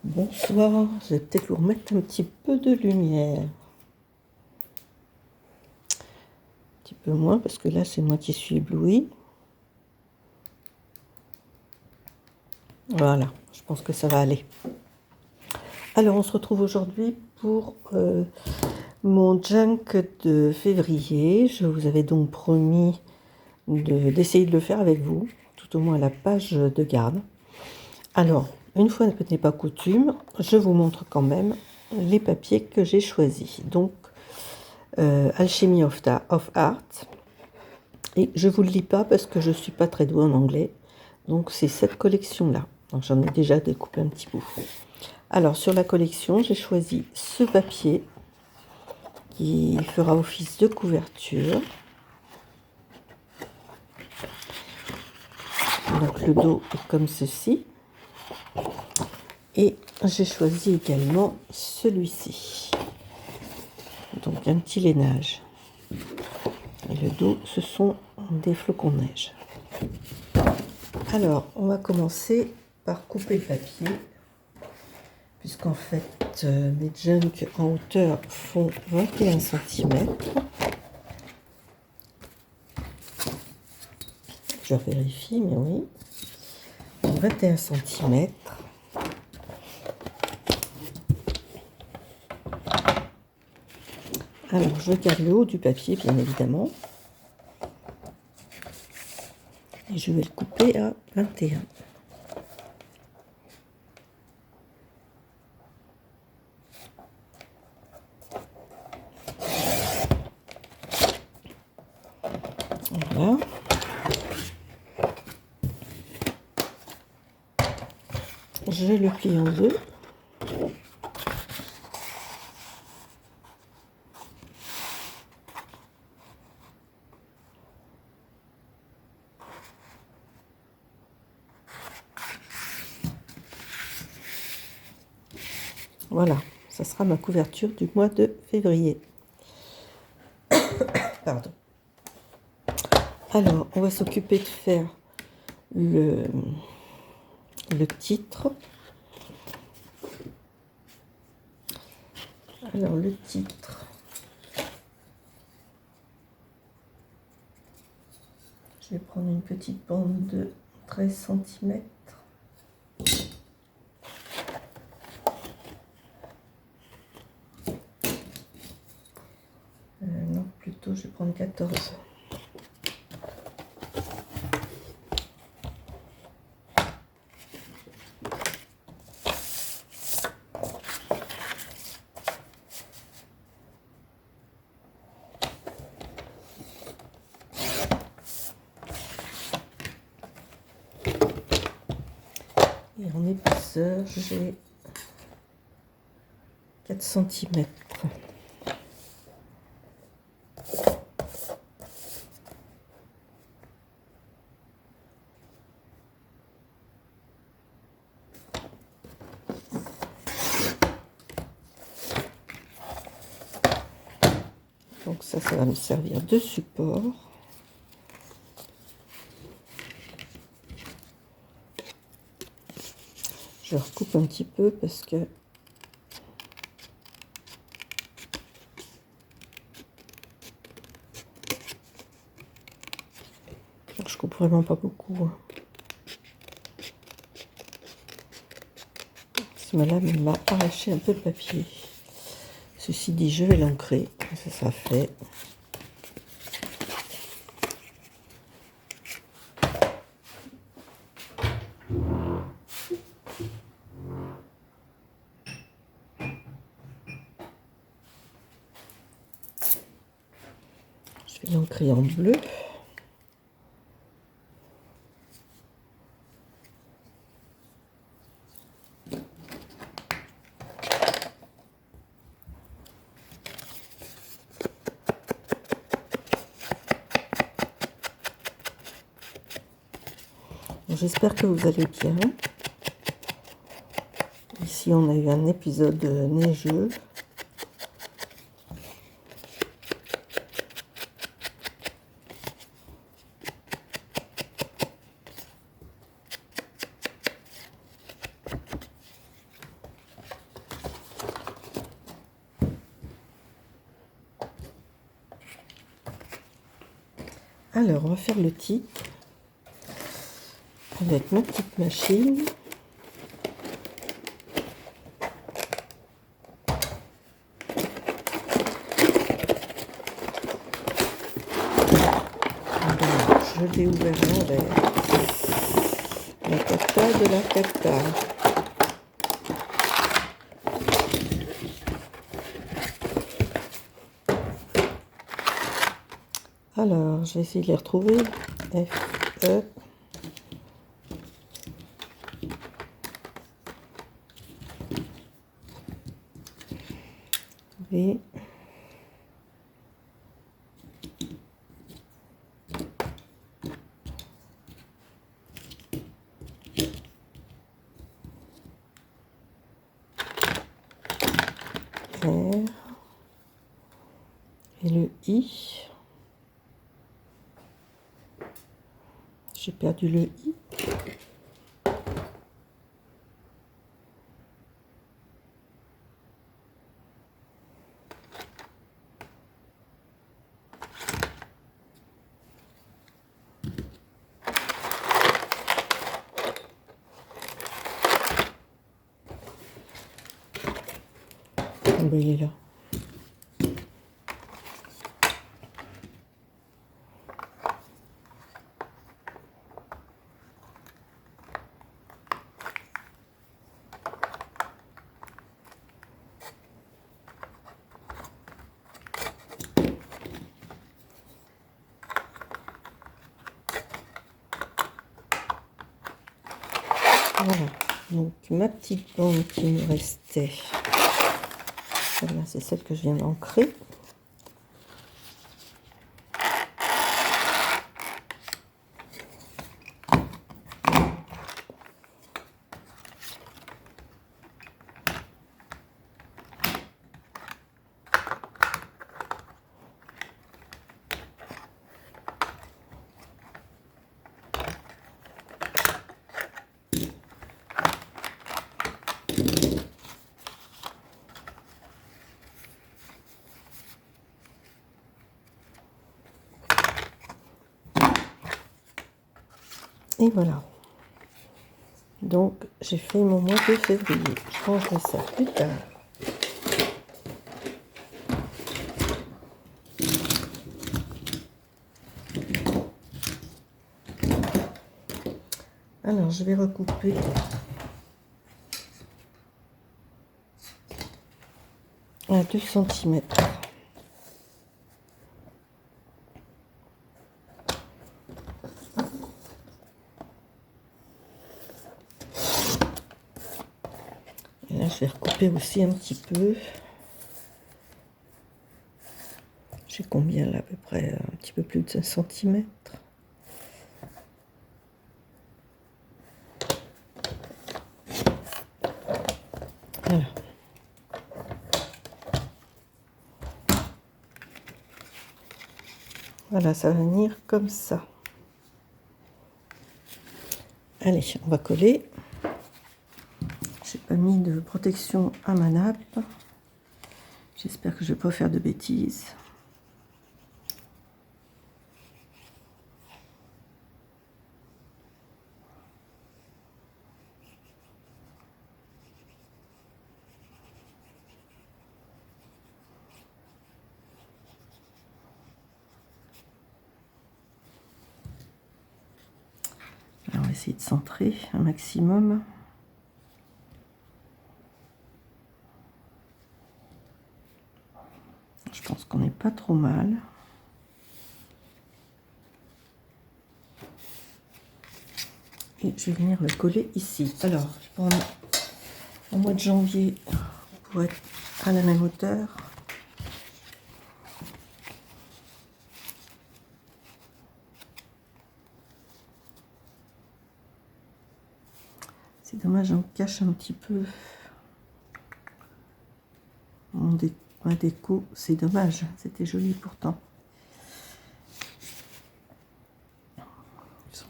Bonsoir, je vais peut-être vous remettre un petit peu de lumière. Un petit peu moins parce que là c'est moi qui suis éblouie. Voilà, je pense que ça va aller. Alors on se retrouve aujourd'hui pour mon junk de février. Je vous avais donc promis d'essayer de le faire avec vous, tout au moins à la page de garde. Alors, une fois n'est pas coutume, je vous montre quand même les papiers que j'ai choisis. Donc, Alchemy of Art. Et je ne vous le lis pas parce que je ne suis pas très douée en anglais. Donc c'est cette collection-là. Donc j'en ai déjà découpé un petit bout. Alors sur la collection, j'ai choisi ce papier qui fera office de couverture. Donc le dos est comme ceci. Et j'ai choisi également celui-ci. Donc un petit lainage. Et le dos, ce sont des flocons de neige. Alors, on va commencer par couper le papier, puisqu'en fait, mes junks en hauteur font 21 cm. Je vérifie, mais oui. 21 cm. Alors, je garde le haut du papier, bien évidemment. Et je vais le couper à 21. Voilà. Je le plie en deux. Voilà, ça sera ma couverture du mois de février. Pardon. Alors, on va s'occuper de faire le titre. Alors, le titre. Je vais prendre une petite bande de 13 cm. Non, plutôt, je vais prendre 14. Et en épaisseur, j'ai 4 cm. Donc ça va me servir de support. Je recoupe un petit peu parce que je coupe vraiment pas beaucoup. Ma lame m'a arraché un peu de papier. Ceci dit, je vais l'ancrer. Ça sera fait. Je vais l'ancrer en bleu. J'espère que vous allez bien. Ici, on a eu un épisode neigeux. Alors, on va faire le titre avec ma petite machine. Je l'ai ouvert à l'envers. La cata de la cata. Alors, je vais essayer de les retrouver. F, E. V. R. Et le I. J'ai perdu le I. Ah ben, il est là. Voilà, donc ma petite bande qui me restait, celle-là c'est celle que je viens d'ancrer. Et voilà. Donc j'ai fait mon mois de février. Je rangerai ça plus tard. Alors je vais recouper à 2 cm. Et là je vais recouper aussi un petit peu. J'ai combien là à peu près? Un petit peu plus de 5 cm. Voilà. Voilà, ça va venir comme ça. Allez, on va coller. J'ai pas mis de protection à ma nappe. J'espère que je vais pas faire de bêtises. Alors, on va essayer de centrer un maximum. Je pense qu'on n'est pas trop mal. Et je vais venir le coller ici. Alors, je pense au mois de janvier pour être à la même hauteur. C'est dommage, on cache un petit peu ma déco. C'est dommage, c'était joli pourtant.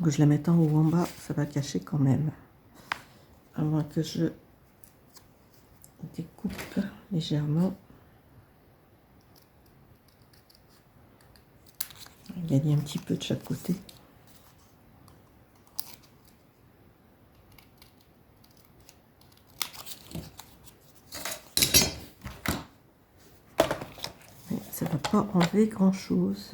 Que je la mette en haut ou en bas, ça va cacher quand même. À moins que je découpe légèrement. gagner un petit peu de chaque côté. Mais ça ne va pas enlever grand chose.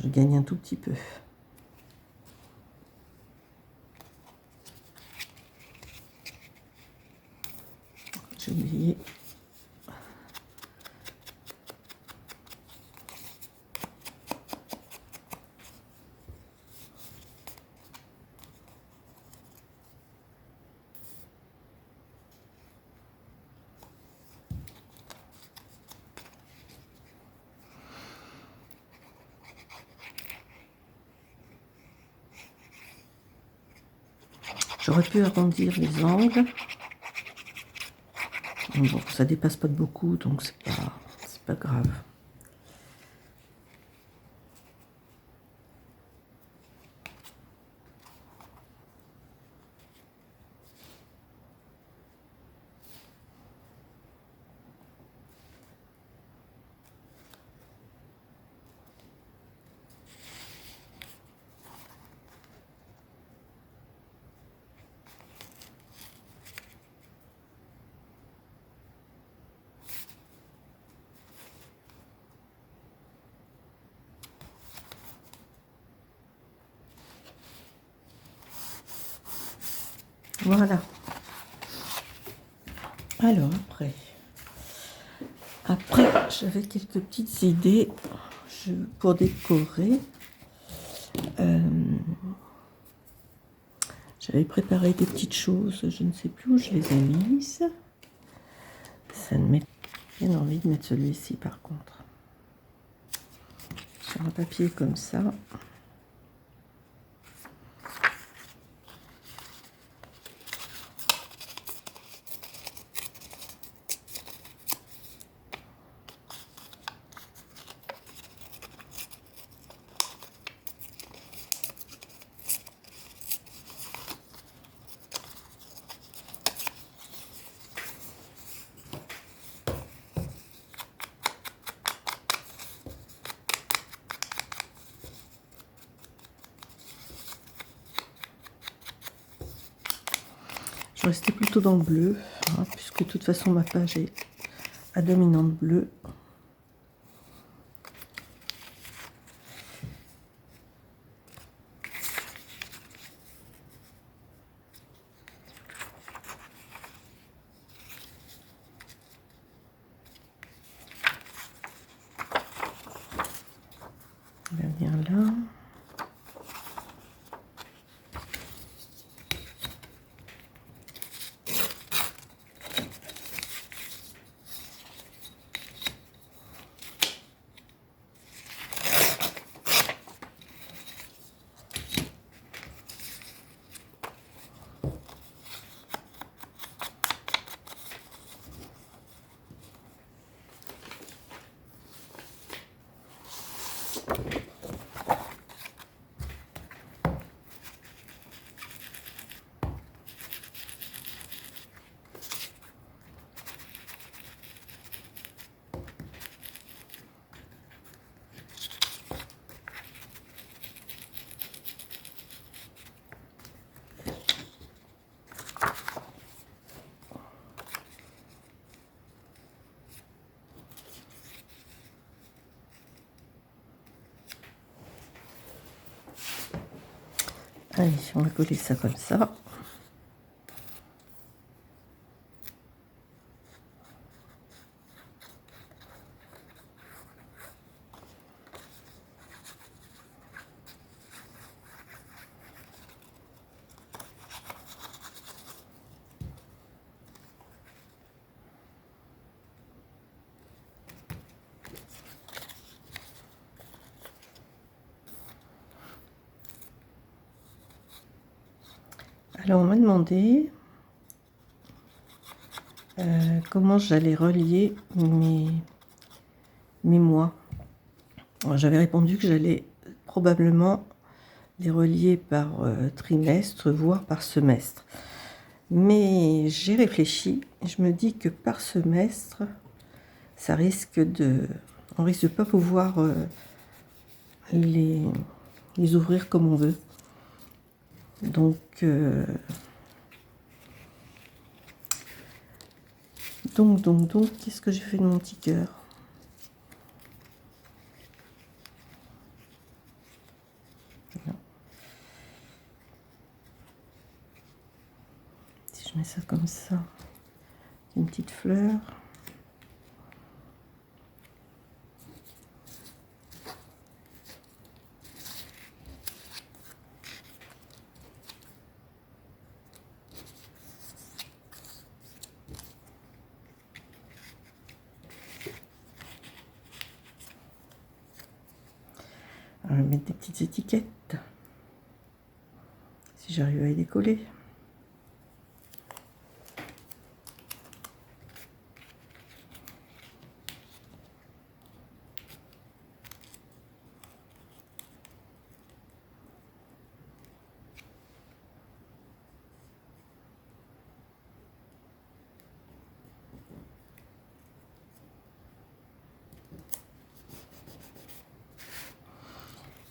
Je gagne un tout petit peu. J'ai oublié. J'aurais pu arrondir les angles. Bon, ça dépasse pas de beaucoup, donc c'est pas grave. Voilà. Alors après j'avais quelques petites idées pour décorer. J'avais préparé des petites choses, je ne sais plus où je les ai mises. Ça me met bien envie de mettre celui-ci par contre. Sur un papier comme ça. Je restais plutôt dans le bleu, hein, puisque de toute façon ma page est à dominante bleue. On va venir là. Allez, on va coller ça comme ça. Alors on m'a demandé comment j'allais relier mes mois. J'avais répondu que j'allais probablement les relier par trimestre, voire par semestre. Mais j'ai réfléchi et je me dis que par semestre, ça risque de... On risque de pas pouvoir les ouvrir comme on veut. Donc, qu'est-ce que j'ai fait de mon petit cœur? Si je mets ça comme ça, une petite fleur. On va mettre des petites étiquettes, si j'arrive à les décoller.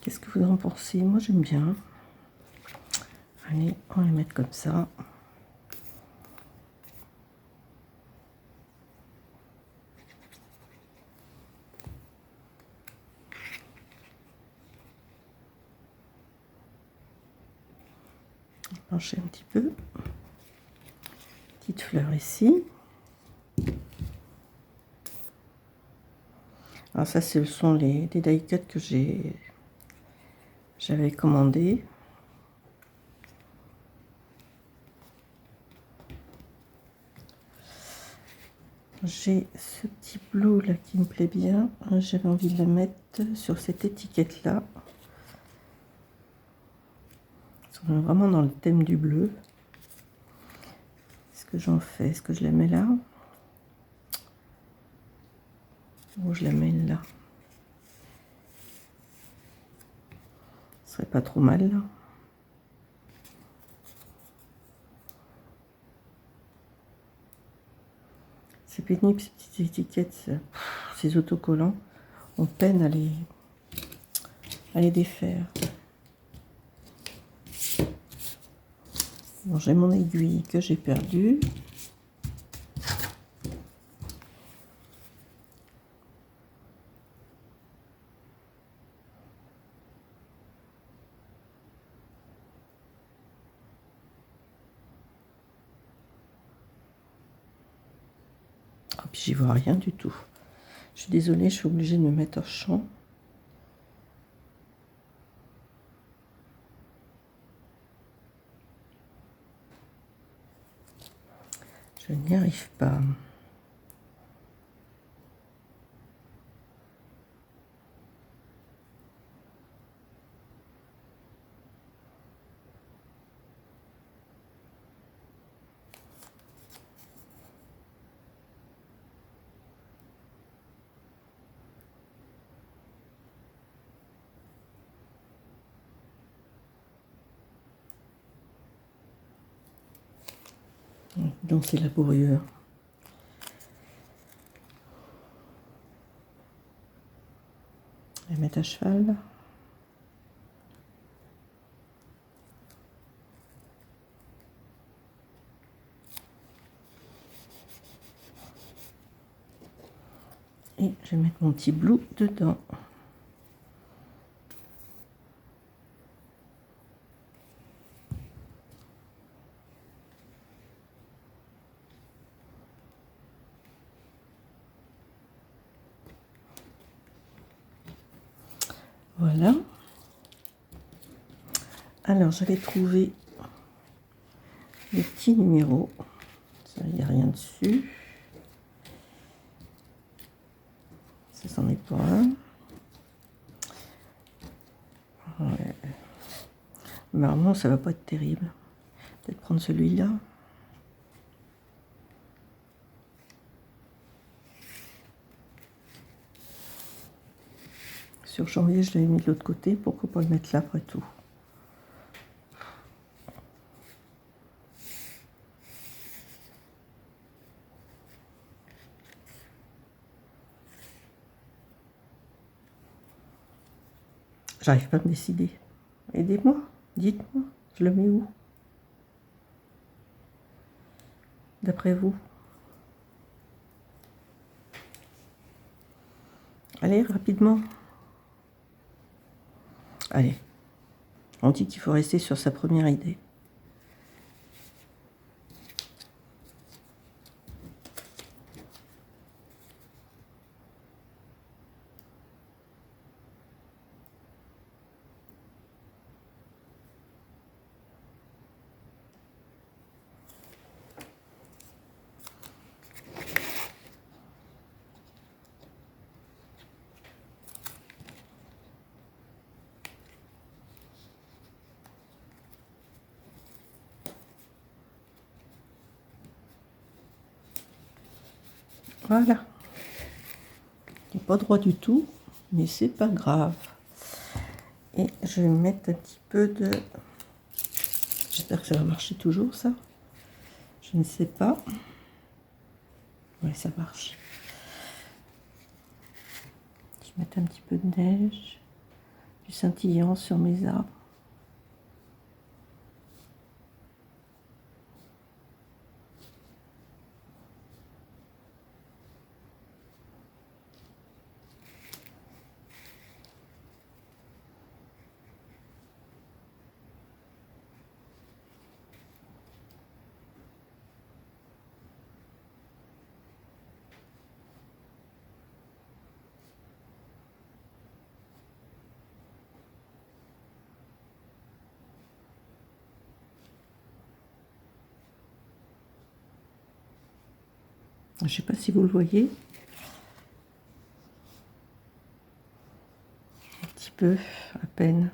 Qu'est-ce que vous en pensez? Moi j'aime bien. Allez, on va les mettre comme ça. Pencher un petit peu. Petite fleur ici. Alors ça, ce sont les die cuts que j'avais commandé. J'ai ce petit bleu là qui me plaît bien. J'avais envie de le mettre sur cette étiquette là. On est vraiment dans le thème du bleu. Qu'est-ce que j'en fais? Est-ce que je la mets là? Ou je la mets là? Ce serait pas trop mal là. C'est pénible ces petites étiquettes, ces autocollants. On peine à les défaire. Bon, j'ai mon aiguille que j'ai perdue. Ah, puis j'y vois rien du tout. Je suis désolée, je suis obligée de me mettre au champ. Je n'y arrive pas. Donc c'est laborieux. Je vais mettre à cheval. Et je vais mettre mon petit bleu dedans. Voilà. Alors, j'avais trouvé les petits numéros. Ça, il n'y a rien dessus. Ça, c'en est pas un. Ouais. Mais alors, non, ça va pas être terrible. Peut-être prendre celui-là. Sur janvier, je l'avais mis de l'autre côté. Pourquoi pas le mettre là après tout? J'arrive pas à me décider. Aidez-moi, dites-moi, je le mets où? D'après vous? Allez, rapidement. Allez, on dit qu'il faut rester sur sa première idée. Voilà. Il n'est pas droit du tout, mais c'est pas grave. Et je vais mettre un petit peu de... J'espère que ça va marcher toujours, ça. Je ne sais pas. Oui, ça marche. Je vais mettre un petit peu de neige, du scintillant sur mes arbres. Je ne sais pas si vous le voyez. Un petit peu, à peine.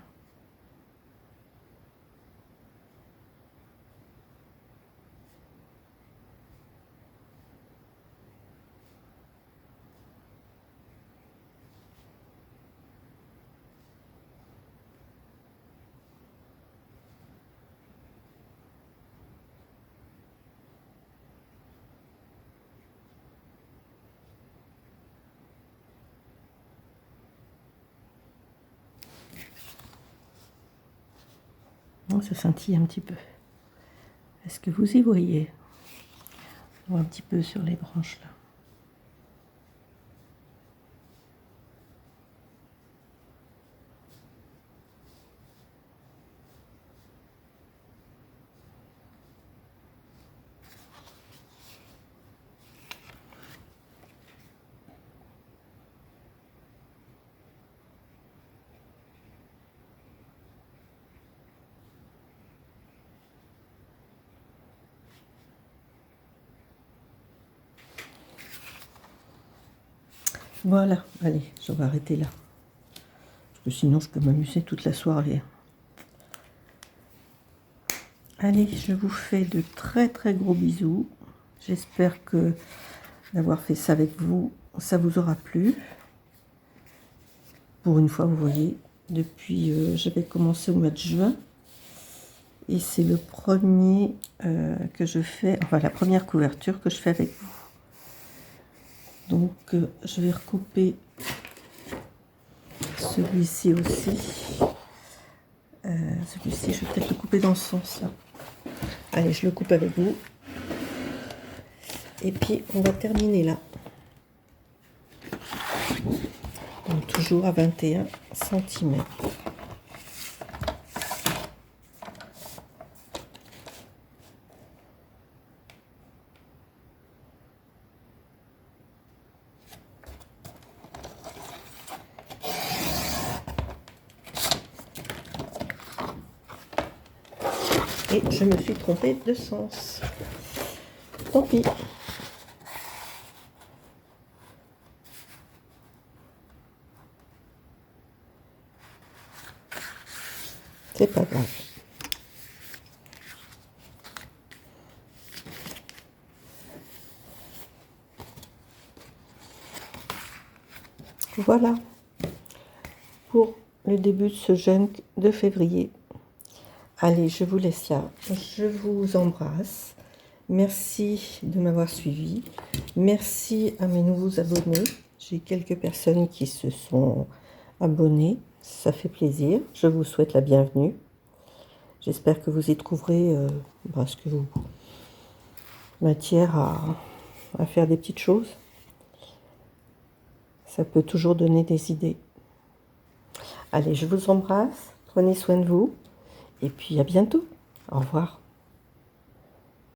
Non, ça scintille un petit peu. Est-ce que vous y voyez? On voit un petit peu sur les branches là. Voilà, allez, je vais arrêter là. Parce que sinon, je peux m'amuser toute la soirée. Allez, je vous fais de très très gros bisous. J'espère que d'avoir fait ça avec vous, ça vous aura plu. Pour une fois, vous voyez, depuis, j'avais commencé au mois de juin. Et c'est le premier que je fais, enfin la première couverture que je fais avec vous. Donc, je vais recouper celui-ci aussi. Celui-ci, je vais peut-être le couper dans ce sens-là. Allez, je le coupe avec vous. Et puis, on va terminer là. Donc, toujours à 21 cm. Et je me suis trompée de sens. Tant pis. C'est pas grave. Voilà pour le début de ce jeûne de février. Allez, je vous laisse là. Je vous embrasse. Merci de m'avoir suivi. Merci à mes nouveaux abonnés. J'ai quelques personnes qui se sont abonnées. Ça fait plaisir. Je vous souhaite la bienvenue. J'espère que vous y trouverez ce que vous matière à faire des petites choses. Ça peut toujours donner des idées. Allez, je vous embrasse. Prenez soin de vous. Et puis à bientôt. Au revoir.